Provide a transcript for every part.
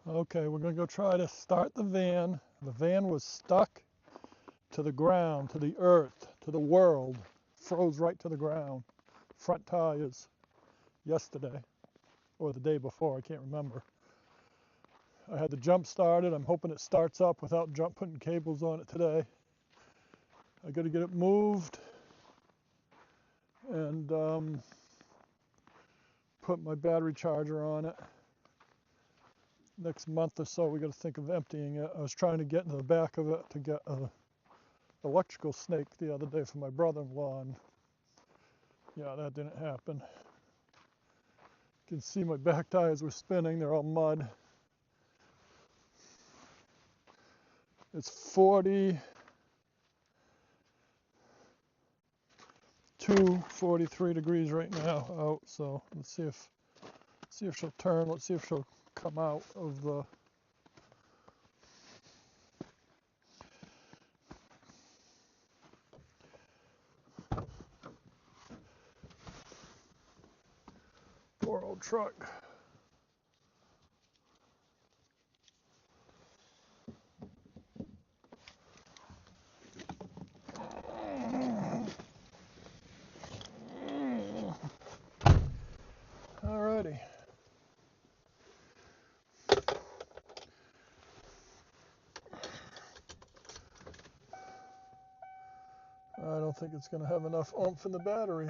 Okay, we're gonna go try to start the van. The van was stuck to the ground, to the earth, to the world. Froze right to the ground. Front tires yesterday or the day before, I can't remember. I had the jump started. I'm hoping it starts up without putting cables on it today. I got to get it moved and put my battery charger on it. Next month or so, we got to think of emptying it. I was trying to get into the back of it to get a electrical snake the other day for my brother-in-law, and yeah, that didn't happen. You can see my back tires were spinning. They're all mud. It's 42, 43 degrees right now out, so let's see if she'll turn. Let's see if she'll come out of the poor old truck. Alrighty. I don't think it's going to have enough oomph in the battery.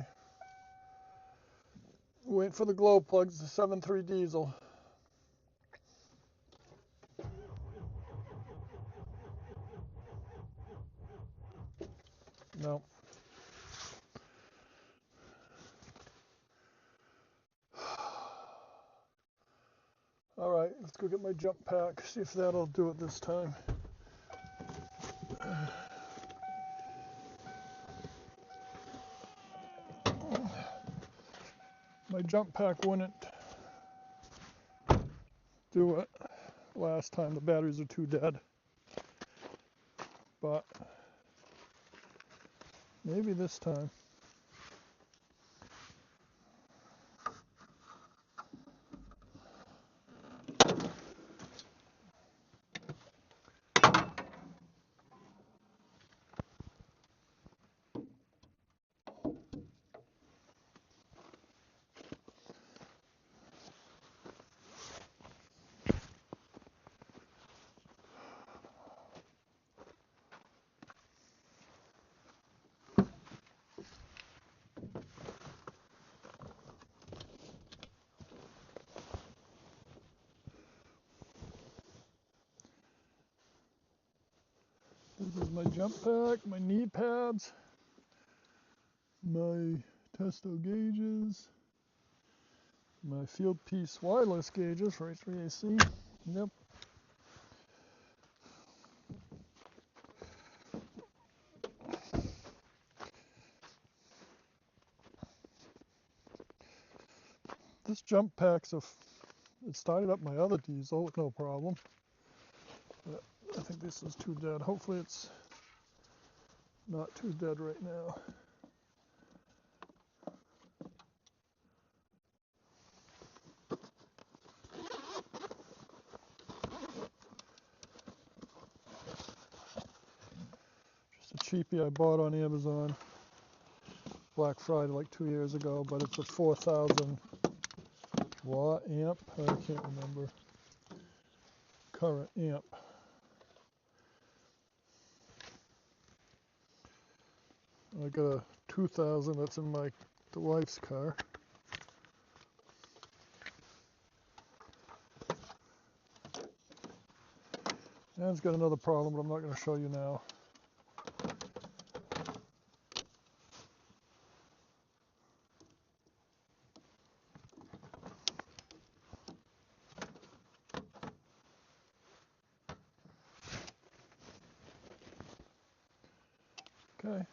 Wait for the glow plugs, the 7.3 diesel. No. All right, let's go get my jump pack, see if that'll do it this time. My jump pack wouldn't do it last time. The batteries are too dead. But maybe this time. This is my jump pack, my knee pads, my testo gauges, my field piece wireless gauges for HVAC. Yep. This jump pack's it started up my other diesel with no problem. But I think this is too dead. Hopefully it's not too dead right now. Just a cheapie I bought on Amazon Black Friday like 2 years ago, but it's a 4,000 watt amp. I can't remember. Current amp. I got a 2,000 that's in the wife's car. And it's got another problem, but I'm not going to show you now. Okay.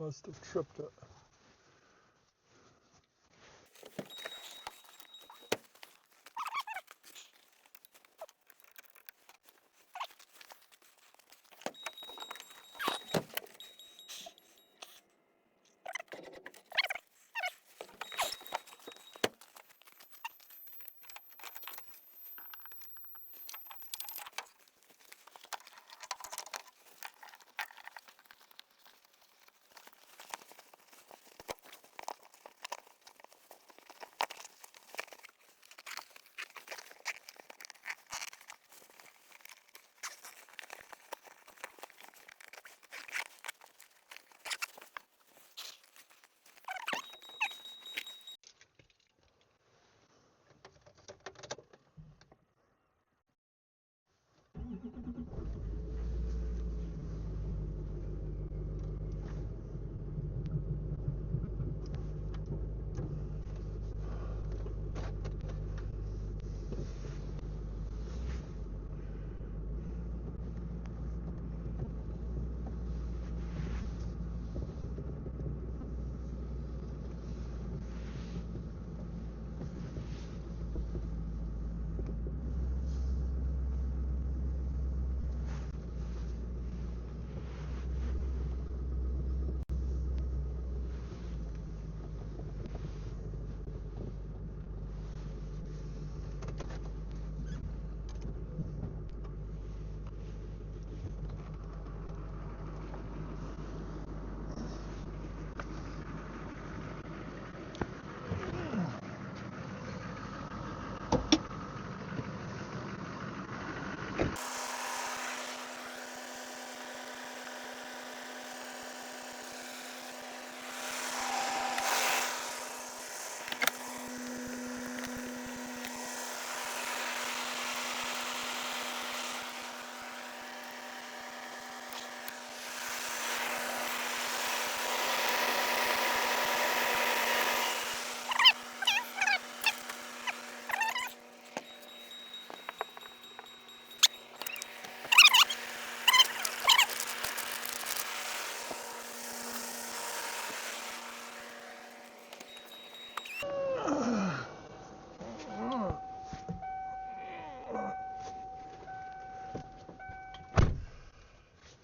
must have tripped it.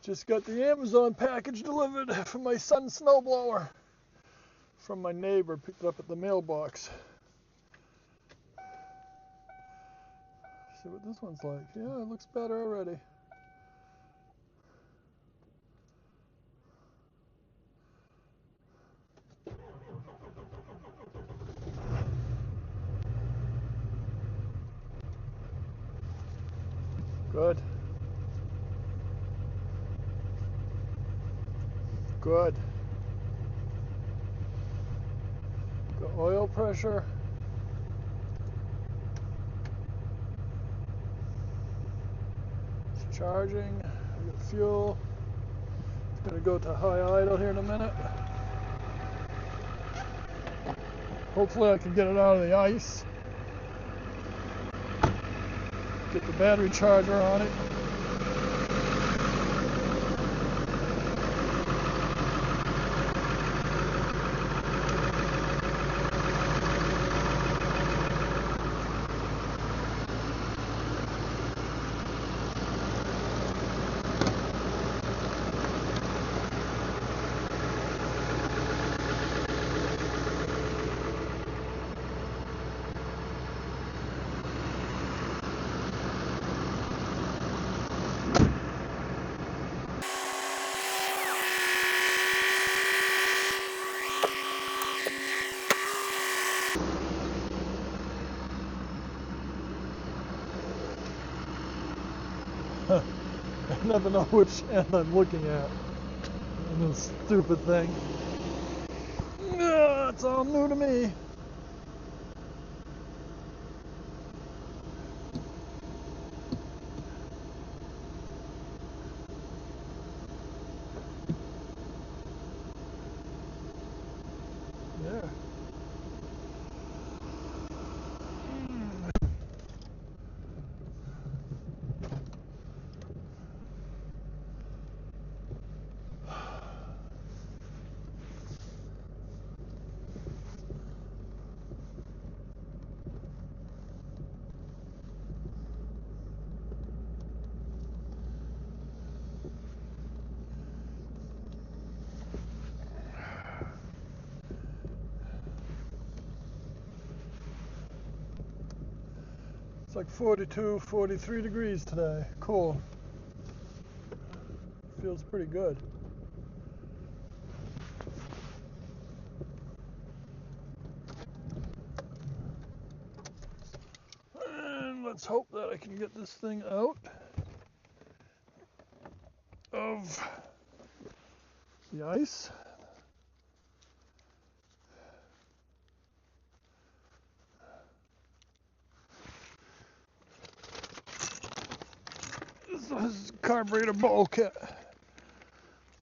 Just got the Amazon package delivered from my son's snowblower. From my neighbor, picked it up at the mailbox. See what this one's like. Yeah, it looks better already. Good. Good. Got oil pressure. It's charging. I got fuel. It's gonna go to high idle here in a minute. Hopefully I can get it out of the ice. Get the battery charger on it. I never know which end I'm looking at in this stupid thing. It's all new to me. Yeah. It's like 42, 43 degrees today. Cool. Feels pretty good. And let's hope that I can get this thing out of the ice. This is carburetor bowl kit.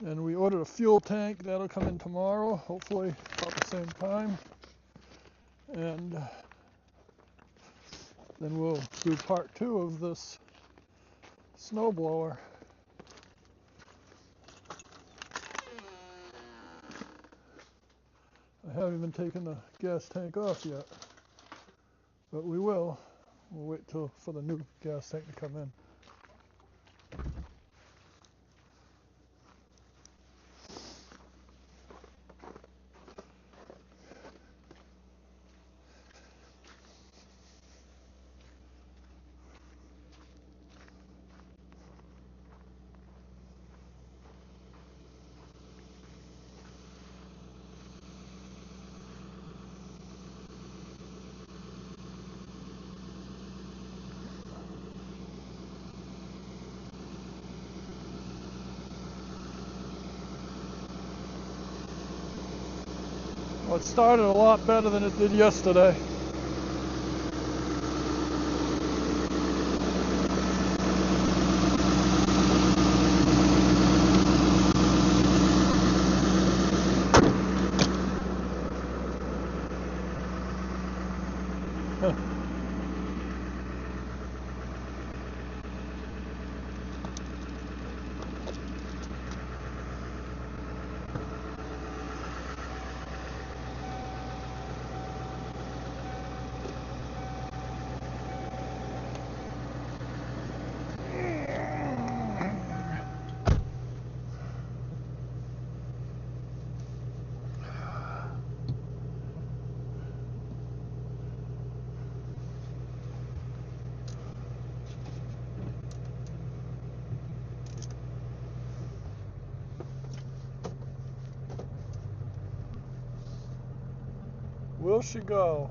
And we ordered a fuel tank. That'll come in tomorrow, hopefully about the same time. And then we'll do part 2 of this snowblower. I haven't even taken the gas tank off yet, but we will. We'll wait for the new gas tank to come in. Well, it started a lot better than it did yesterday. Will she go?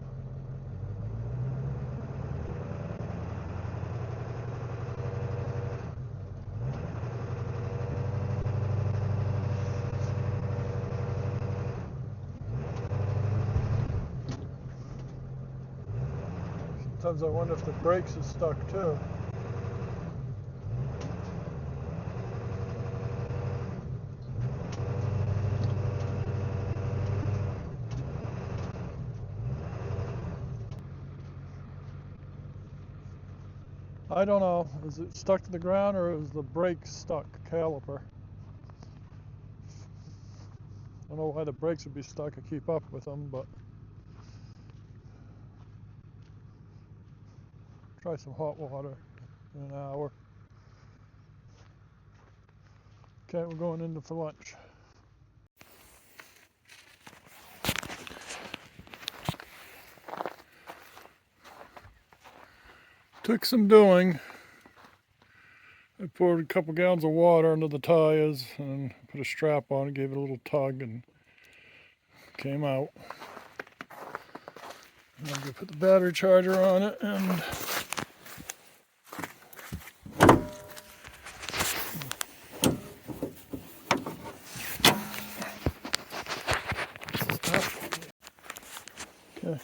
Sometimes I wonder if the brakes are stuck too. I don't know. Is it stuck to the ground or is the brake stuck caliper? I don't know why the brakes would be stuck. I keep up with them, but try some hot water in an hour. Okay, we're going in for lunch. Took some doing. I poured a couple gallons of water under the tires and put a strap on it, gave it a little tug, and came out. I'm going to put the battery charger on it and okay.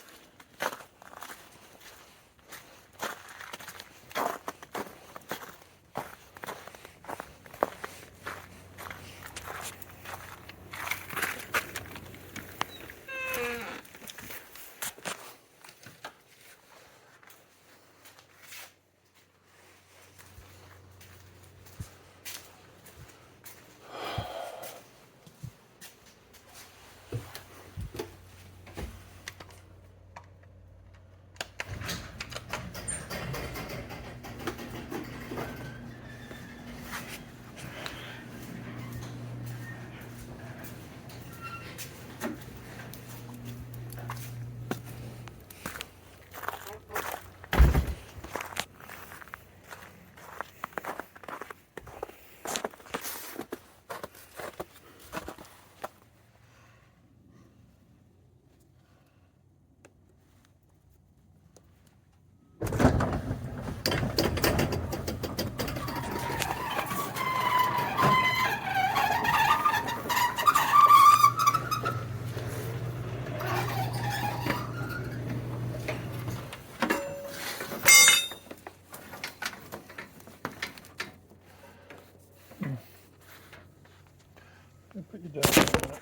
Let me put you down for a minute.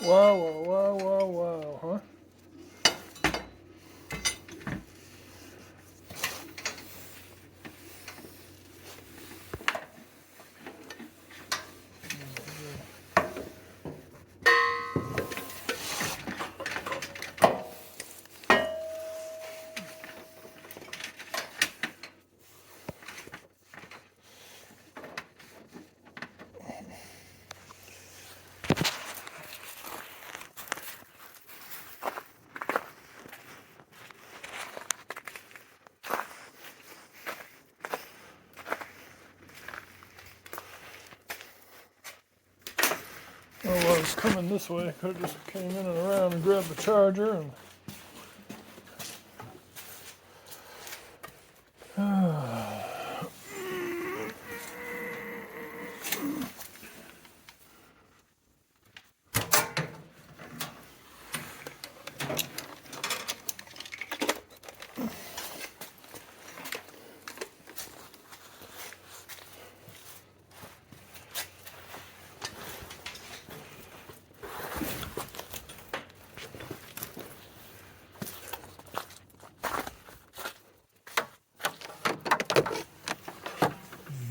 Wow, wow, wow, wow, wow, huh? Oh, well, I was coming this way. I could have just came in and around and grabbed the charger and.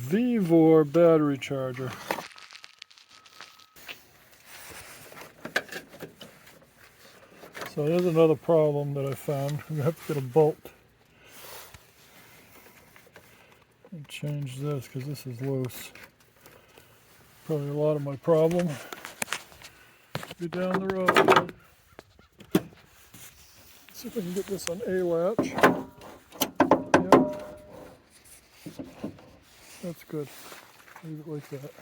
Vivor battery charger. So there's another problem that I found. I'm gonna have to get a bolt and change this because this is loose. Probably a lot of my problem. Be down the road. See if I can get this on A latch. Yep. That's good. Leave it like that.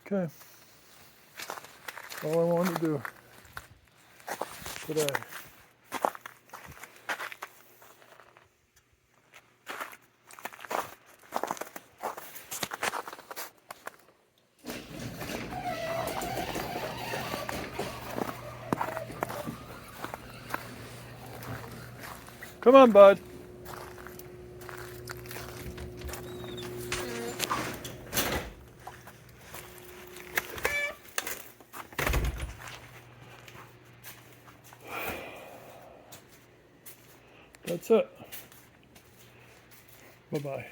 Okay. That's all I wanted to do today. Come on, bud. That's it. Bye-bye.